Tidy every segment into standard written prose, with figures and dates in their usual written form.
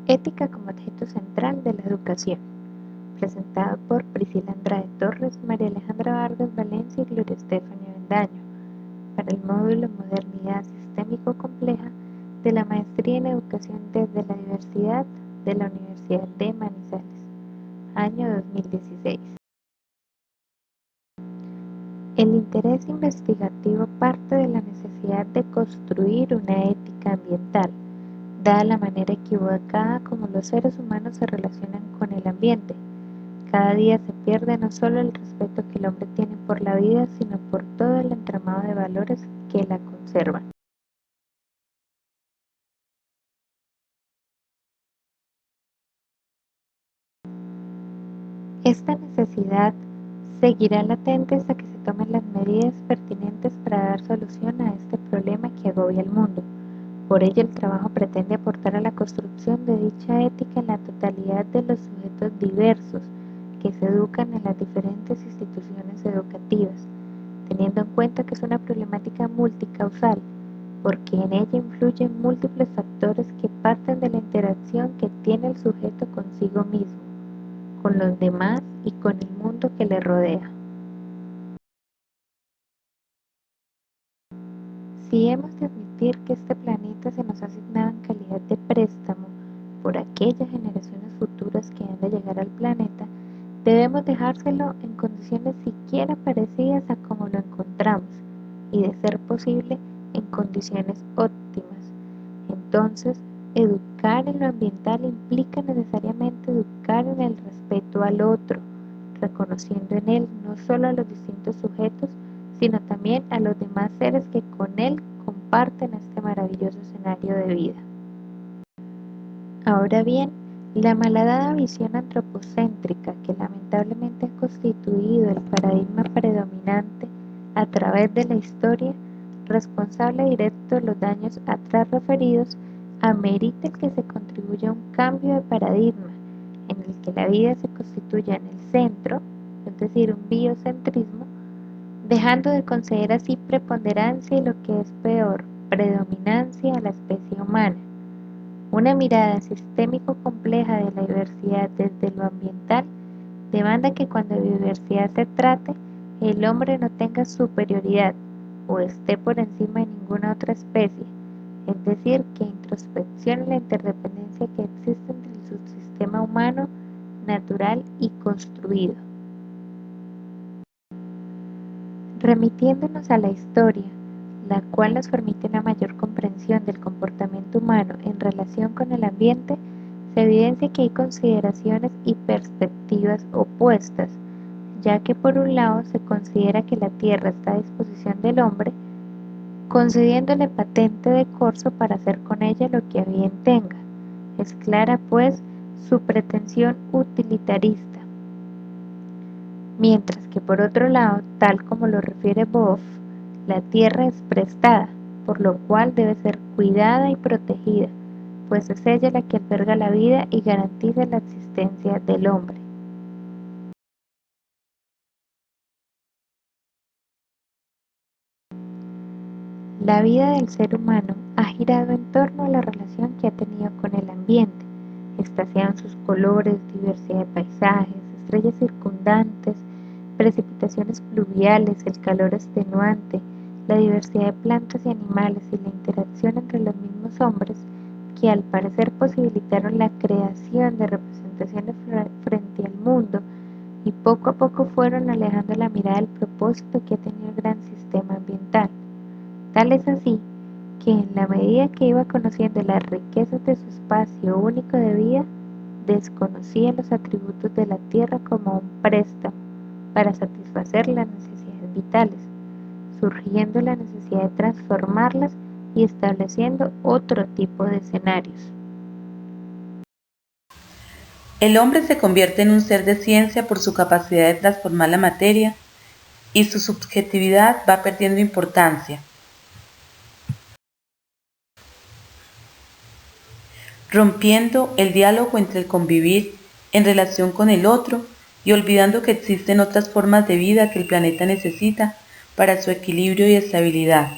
Ética como objeto central de la educación, presentado por Priscila Andrade Torres, María Alejandra Vargas Valencia y Gloria Estefania Avendaño, para el módulo Modernidad Sistémico Compleja de la Maestría en Educación desde la Diversidad de la Universidad de Manizales, año 2016. El interés investigativo parte de la necesidad de construir una ética ambiental, dada la manera equivocada como los seres humanos se relacionan con el ambiente. Cada día se pierde no solo el respeto que el hombre tiene por la vida, sino por todo el entramado de valores que la conservan. Esta necesidad seguirá latente hasta que se tomen las medidas pertinentes para dar solución a este problema que agobia al mundo. Por ello, el trabajo pretende aportar a la construcción de dicha ética en la totalidad de los sujetos diversos que se educan en las diferentes instituciones educativas, teniendo en cuenta que es una problemática multicausal, porque en ella influyen múltiples factores que parten de la interacción que tiene el sujeto consigo mismo, con los demás y con el mundo que le rodea. Si hemos de admitir que este planeta se nos ha asignado en calidad de préstamo por aquellas generaciones futuras que han de llegar al planeta, debemos dejárselo en condiciones siquiera parecidas a como lo encontramos y, de ser posible, en condiciones óptimas. Entonces, educar en lo ambiental implica necesariamente educar en el respeto al otro, reconociendo en él no solo a los distintos sujetos, sino también a los demás seres que con él comparten este maravilloso escenario de vida. Ahora bien, la malhadada visión antropocéntrica que lamentablemente ha constituido el paradigma predominante a través de la historia, responsable directo de los daños atrás referidos, amerita que se contribuya a un cambio de paradigma en el que la vida se constituya en el centro, es decir, un biocentrismo, dejando de conceder así preponderancia y, lo que es peor, predominancia a la especie humana. Una mirada sistémico compleja de la diversidad desde lo ambiental demanda que cuando de diversidad se trate, el hombre no tenga superioridad o esté por encima de ninguna otra especie, es decir, que introspeccione la interdependencia que existe entre el subsistema humano, natural y construido. Remitiéndonos a la historia, la cual nos permite una mayor comprensión del comportamiento humano en relación con el ambiente, se evidencia que hay consideraciones y perspectivas opuestas, ya que por un lado se considera que la tierra está a disposición del hombre, concediéndole patente de corso para hacer con ella lo que a bien tenga. Es clara, pues, su pretensión utilitarista. Mientras que por otro lado, tal como lo refiere Boff, la tierra es prestada, por lo cual debe ser cuidada y protegida, pues es ella la que alberga la vida y garantiza la existencia del hombre. La vida del ser humano ha girado en torno a la relación que ha tenido con el ambiente, extasiado en sus colores, diversidad de paisajes, estrellas circundantes, precipitaciones pluviales, el calor extenuante, la diversidad de plantas y animales y la interacción entre los mismos hombres, que al parecer posibilitaron la creación de representaciones frente al mundo y poco a poco fueron alejando la mirada del propósito que ha tenido el gran sistema ambiental. Tal es así que en la medida que iba conociendo las riquezas de su espacio único de vida, desconocía los atributos de la tierra como un préstamo para satisfacer las necesidades vitales, surgiendo la necesidad de transformarlas y estableciendo otro tipo de escenarios. El hombre se convierte en un ser de ciencia por su capacidad de transformar la materia y su subjetividad va perdiendo importancia, rompiendo el diálogo entre el convivir en relación con el otro y olvidando que existen otras formas de vida que el planeta necesita para su equilibrio y estabilidad.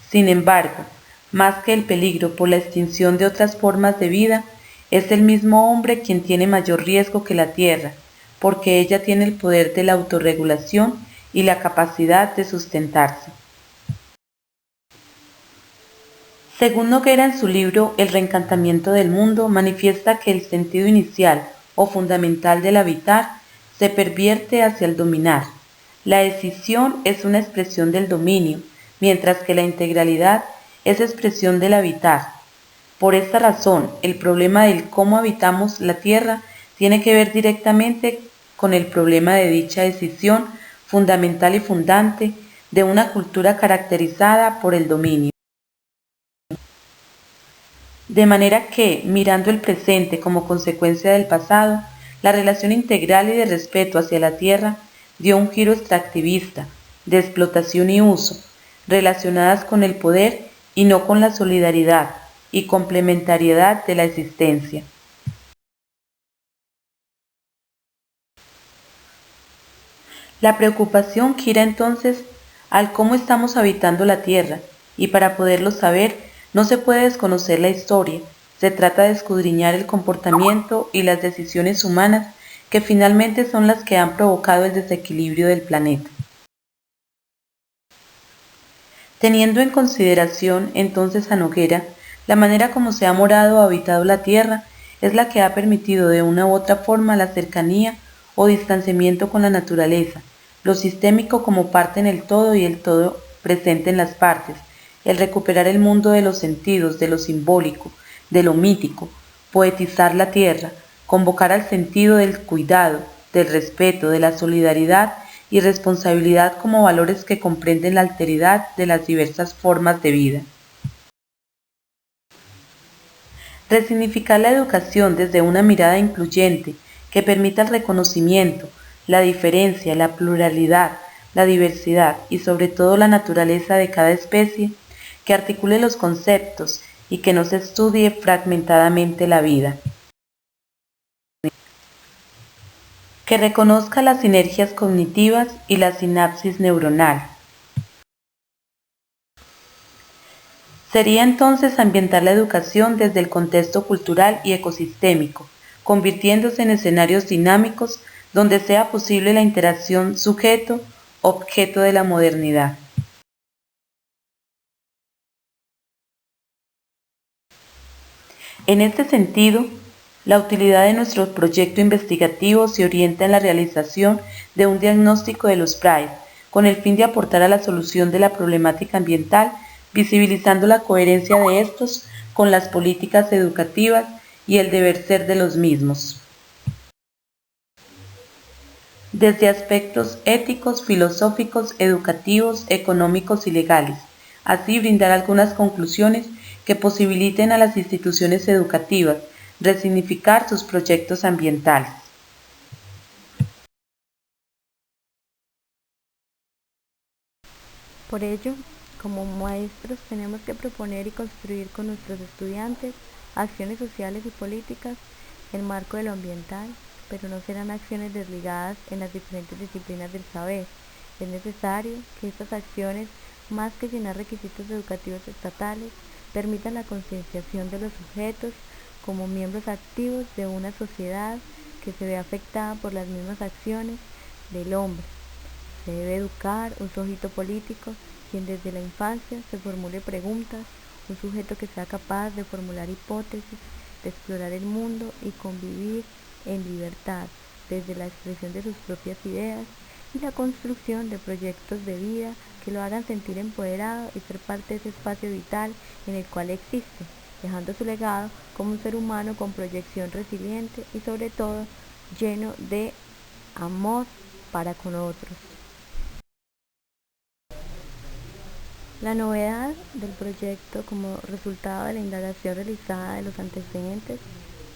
Sin embargo, más que el peligro por la extinción de otras formas de vida, Es el mismo hombre quien tiene mayor riesgo que la tierra, porque ella tiene el poder de la autorregulación y la capacidad de sustentarse. Según Noguera en su libro El reencantamiento del mundo, manifiesta que el sentido inicial o fundamental del habitar se pervierte hacia el dominar. La decisión es una expresión del dominio, mientras que la integralidad es expresión del habitar. Por esta razón, el problema del cómo habitamos la tierra tiene que ver directamente con el problema de dicha decisión fundamental y fundante de una cultura caracterizada por el dominio. De manera que, mirando el presente como consecuencia del pasado, la relación integral y de respeto hacia la tierra dio un giro extractivista, de explotación y uso, relacionadas con el poder y no con la solidaridad y complementariedad de la existencia. La preocupación gira entonces al cómo estamos habitando la tierra, y para poderlo saber no se puede desconocer la historia, se trata de escudriñar el comportamiento y las decisiones humanas que finalmente son las que han provocado el desequilibrio del planeta. Teniendo en consideración entonces a Noguera, la manera como se ha morado o habitado la tierra es la que ha permitido de una u otra forma la cercanía o distanciamiento con la naturaleza, lo sistémico como parte en el todo y el todo presente en las partes, el recuperar el mundo de los sentidos, de lo simbólico, de lo mítico, poetizar la tierra, convocar al sentido del cuidado, del respeto, de la solidaridad y responsabilidad como valores que comprenden la alteridad de las diversas formas de vida. Resignificar la educación desde una mirada incluyente que permita el reconocimiento, la diferencia, la pluralidad, la diversidad y sobre todo la naturaleza de cada especie, que articule los conceptos y que no se estudie fragmentadamente la vida. Que reconozca las sinergias cognitivas y la sinapsis neuronal. Sería entonces ambientar la educación desde el contexto cultural y ecosistémico, convirtiéndose en escenarios dinámicos donde sea posible la interacción sujeto-objeto de la modernidad. En este sentido, la utilidad de nuestro proyecto investigativo se orienta en la realización de un diagnóstico de los PRAE, con el fin de aportar a la solución de la problemática ambiental, visibilizando la coherencia de estos con las políticas educativas y el deber ser de los mismos. Desde aspectos éticos, filosóficos, educativos, económicos y legales, así brindar algunas conclusiones que posibiliten a las instituciones educativas resignificar sus proyectos ambientales. Por ello, como maestros tenemos que proponer y construir con nuestros estudiantes acciones sociales y políticas en el marco de lo ambiental, pero no serán acciones desligadas en las diferentes disciplinas del saber. Es necesario que estas acciones, más que llenar requisitos educativos estatales, permitan la concienciación de los sujetos como miembros activos de una sociedad que se ve afectada por las mismas acciones del hombre. Se debe educar un sujeto político quien desde la infancia se formule preguntas, un sujeto que sea capaz de formular hipótesis, de explorar el mundo y convivir en libertad desde la expresión de sus propias ideas y la construcción de proyectos de vida que lo hagan sentir empoderado y ser parte de ese espacio vital en el cual existe, dejando su legado como un ser humano con proyección resiliente y sobre todo lleno de amor para con otros. La novedad del proyecto como resultado de la indagación realizada de los antecedentes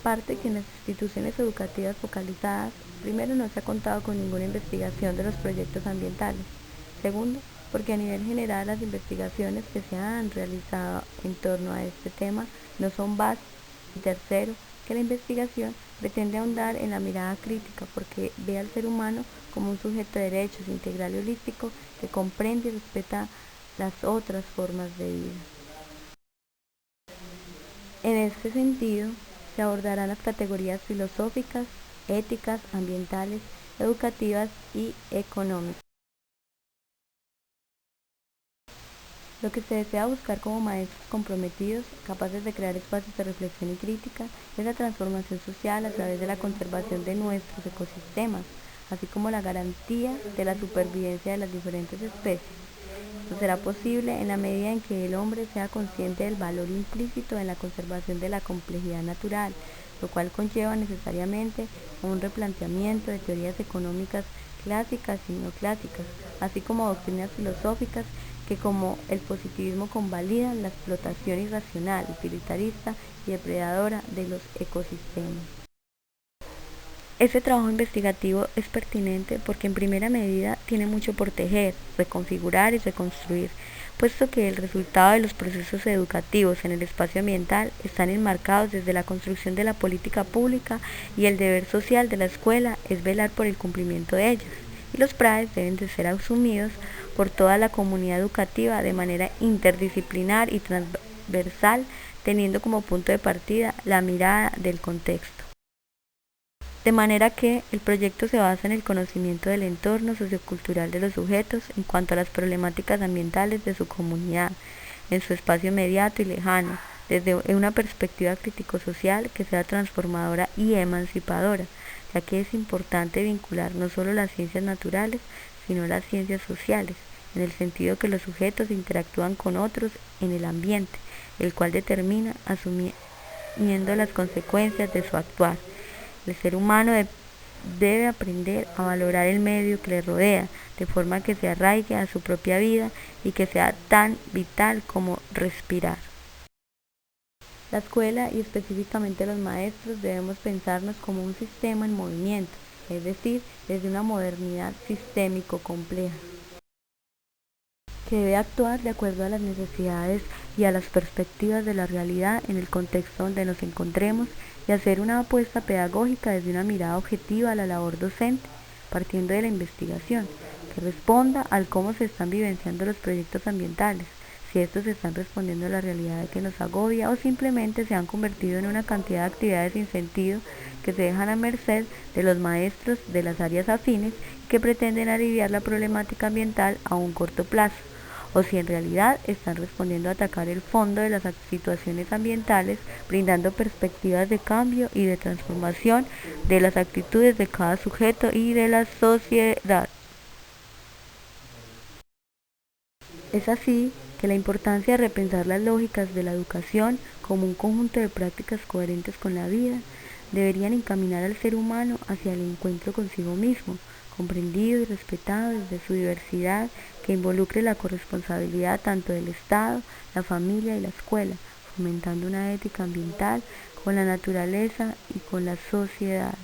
parte que en las instituciones educativas focalizadas, primero no se ha contado con ninguna investigación de los proyectos ambientales, segundo porque a nivel general las investigaciones que se han realizado en torno a este tema no son básicas, y tercero que la investigación pretende ahondar en la mirada crítica porque ve al ser humano como un sujeto de derechos integral y holístico que comprende y respeta las otras formas de vida. En este sentido, Se abordarán las categorías filosóficas, éticas, ambientales, educativas y económicas. Lo que se desea buscar como maestros comprometidos, capaces de crear espacios de reflexión y crítica, es la transformación social a través de la conservación de nuestros ecosistemas, así como la garantía de la supervivencia de las diferentes especies. Esto será posible en la medida en que el hombre sea consciente del valor implícito en la conservación de la complejidad natural, lo cual conlleva necesariamente un replanteamiento de teorías económicas clásicas y no clásicas, así como doctrinas filosóficas que, como el positivismo, convalidan la explotación irracional, utilitarista y depredadora de los ecosistemas. Este trabajo investigativo es pertinente porque en primera medida tiene mucho por tejer, reconfigurar y reconstruir, puesto que el resultado de los procesos educativos en el espacio ambiental están enmarcados desde la construcción de la política pública y el deber social de la escuela es velar por el cumplimiento de ellas, y los PRAES deben de ser asumidos por toda la comunidad educativa de manera interdisciplinar y transversal, teniendo como punto de partida la mirada del contexto. De manera que el proyecto se basa en el conocimiento del entorno sociocultural de los sujetos en cuanto a las problemáticas ambientales de su comunidad, en su espacio inmediato y lejano, desde una perspectiva crítico-social que sea transformadora y emancipadora, ya que es importante vincular no solo las ciencias naturales, sino las ciencias sociales, en el sentido que los sujetos interactúan con otros en el ambiente, el cual determina asumiendo las consecuencias de su actuar. El ser humano debe aprender a valorar el medio que le rodea, de forma que se arraigue a su propia vida y que sea tan vital como respirar. La escuela, y específicamente los maestros, debemos pensarnos como un sistema en movimiento, es decir, desde una modernidad sistémico compleja, que debe actuar de acuerdo a las necesidades y a las perspectivas de la realidad en el contexto donde nos encontremos, y hacer una apuesta pedagógica desde una mirada objetiva a la labor docente, partiendo de la investigación, que responda al cómo se están vivenciando los proyectos ambientales, si estos están respondiendo a la realidad que nos agobia o simplemente se han convertido en una cantidad de actividades sin sentido que se dejan a merced de los maestros de las áreas afines y que pretenden aliviar la problemática ambiental a un corto plazo, o si en realidad están respondiendo a atacar el fondo de las situaciones ambientales, brindando perspectivas de cambio y de transformación de las actitudes de cada sujeto y de la sociedad. Es así que la importancia de repensar las lógicas de la educación como un conjunto de prácticas coherentes con la vida deberían encaminar al ser humano hacia el encuentro consigo mismo, comprendido y respetado desde su diversidad, que involucre la corresponsabilidad tanto del Estado, la familia y la escuela, fomentando una ética ambiental con la naturaleza y con la sociedad.